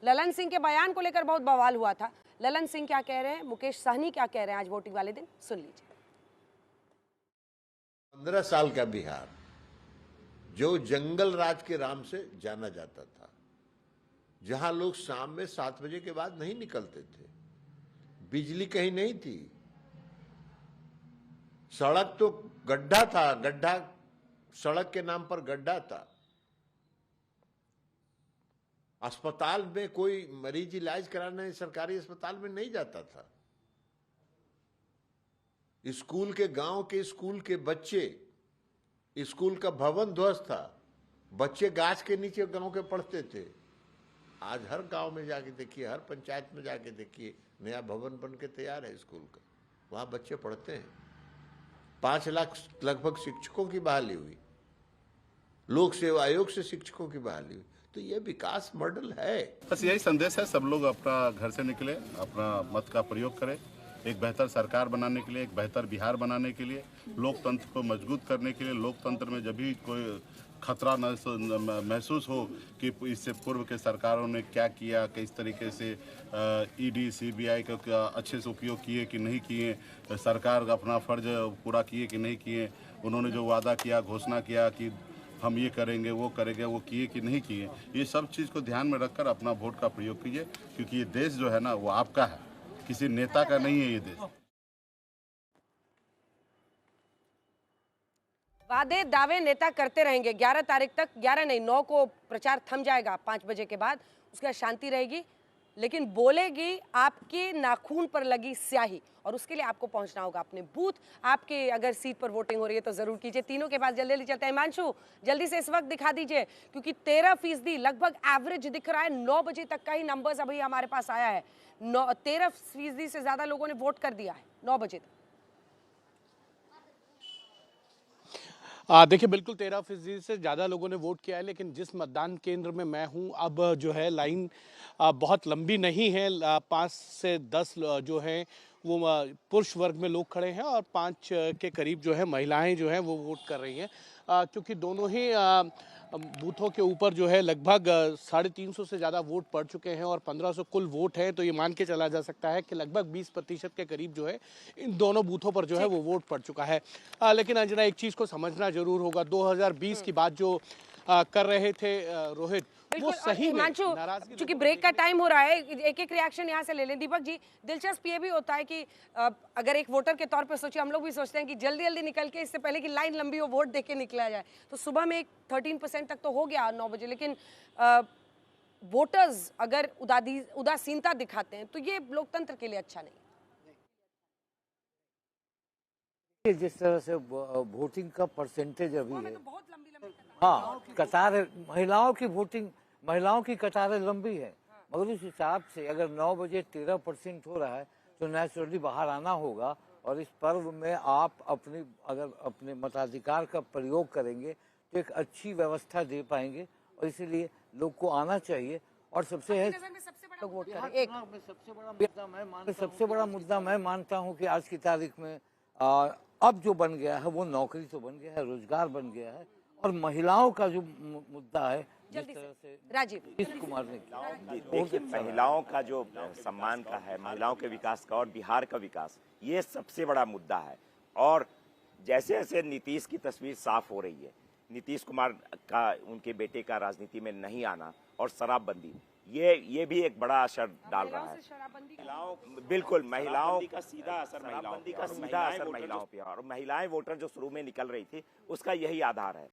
ललन सिंह के बयान को लेकर बहुत बवाल हुआ था। ललन सिंह क्या कह रहे हैं, मुकेश सहनी क्या कह रहे हैं आज वोटिंग वाले दिन, सुन लीजिए। 15 साल का बिहार जो जंगल राज के नाम से जाना जाता था, जहां लोग शाम में 7 बजे के बाद नहीं निकलते थे, बिजली कहीं नहीं थी, सड़क तो गड्ढा था, गड्ढा सड़क के नाम पर गड्ढा था, अस्पताल में कोई मरीज इलाज कराने सरकारी अस्पताल में नहीं जाता था, स्कूल के गांव के स्कूल के बच्चे, स्कूल का भवन ध्वस्त था, बच्चे गाछ के नीचे गांव के पढ़ते थे। आज हर गांव में जाके देखिए, हर पंचायत में जाके देखिए, नया भवन बन के तैयार है स्कूल का, वहां बच्चे पढ़ते हैं। 5 लाख लगभग शिक्षकों की बहाली हुई, लोक सेवा आयोग से शिक्षकों की बहाली हुई। तो ये विकास मॉडल है। बस यही संदेश है, सब लोग अपना घर से निकले, अपना मत का प्रयोग करें, एक बेहतर सरकार बनाने के लिए, एक बेहतर बिहार बनाने के लिए, लोकतंत्र को मजबूत करने के लिए। लोकतंत्र में जब भी कोई खतरा महसूस हो कि इससे पूर्व के सरकारों ने क्या किया, किस तरीके से ईडी सीबीआई का अच्छे से उपयोग किए कि नहीं किए, सरकार अपना फर्ज पूरा किए कि नहीं किए, उन्होंने जो वादा किया, घोषणा किया कि हम ये करेंगे वो करेंगे, वो किए कि नहीं किए, ये सब चीज़ को ध्यान में रखकर अपना वोट का प्रयोग कीजिए, क्योंकि ये देश जो है ना वो आपका है, किसी नेता का नहीं है ये देश। वादे दावे नेता करते रहेंगे। 11 तारीख तक, 11 नहीं 9 को प्रचार थम जाएगा, 5 बजे के बाद उसके बाद शांति रहेगी, लेकिन बोलेगी आपके नाखून पर लगी स्याही, और उसके लिए आपको पहुंचना होगा अपने बूथ। आपके अगर सीट पर वोटिंग हो रही है तो जरूर कीजिए। तीनों के पास जल्दी चलते हैं। हिमांशु जल्दी से इस वक्त दिखा दीजिए, क्योंकि 13% लगभग एवरेज दिख रहा है। 9 बजे तक का ही नंबर्स अभी हमारे पास आया है। 13% से ज्यादा लोगों ने वोट कर दिया है 9 बजे तक। देखिए बिल्कुल 13% से ज़्यादा लोगों ने वोट किया है, लेकिन जिस मतदान केंद्र में मैं हूं अब जो है लाइन बहुत लंबी नहीं है। 5 से 10 जो है वो पुरुष वर्ग में लोग खड़े हैं और 5 के करीब जो है महिलाएं जो हैं वो वोट कर रही हैं, क्योंकि दोनों ही बूथों के ऊपर जो है लगभग 350 से ज़्यादा वोट पड़ चुके हैं और 1500 कुल वोट हैं। तो ये मान के चला जा सकता है कि लगभग 20% के करीब जो है इन दोनों बूथों पर जो है वो वोट पड़ चुका है। लेकिन अंजना एक चीज़ को समझना जरूर होगा, 2020 की बात जो कर रहे थे रोहित, वो सही में नाराजगी, क्योंकि ब्रेक का टाइम हो रहा है, एक एक रिएक्शन यहाँ से ले लें। दीपक जी, दिलचस्प ये भी होता है कि अगर एक वोटर के तौर पे सोचिए, हम लोग भी सोचते हैं कि जल्दी जल्दी निकल के, इससे पहले कि लाइन लंबी हो, वोट देके निकला जाए। तो सुबह में एक 13% तक तो हो गया 9 बजे, लेकिन वोटर्स अगर उदासीनता दिखाते हैं तो ये लोकतंत्र के लिए अच्छा नहीं। जिस तरह से वोटिंग का परसेंटेज अभी है, तो बहुत लंबी हाँ कतार, महिलाओं की वोटिंग, महिलाओं की कतारें लंबी है, मगर उस हिसाब से अगर 9 बजे 13% हो रहा है तो नेचुरली बाहर आना होगा। और इस पर्व में आप अगर अपने मताधिकार का प्रयोग करेंगे तो एक अच्छी व्यवस्था दे पाएंगे, और इसीलिए लोग को आना चाहिए। और सबसे बड़ा मुद्दा मैं मानता हूँ कि आज की तारीख में अब जो बन गया है वो नौकरी तो बन गया है, रोजगार बन गया है, और महिलाओं का जो मुद्दा है, जिस तरह से राजीव नीतीश कुमार ने देखिए, महिलाओं का जो सम्मान का है, महिलाओं के विकास का और बिहार का विकास, ये सबसे बड़ा मुद्दा है। और जैसे जैसे नीतीश की तस्वीर साफ हो रही है, नीतीश कुमार का, उनके बेटे का राजनीति में नहीं आना और शराबबंदी, ये भी एक बड़ा असर डाल रहा है। बिल्कुल, महिलाओं का सीधा असर महिलाओं पे, और महिलाएं वोटर जो शुरू में निकल रही थी उसका यही आधार है।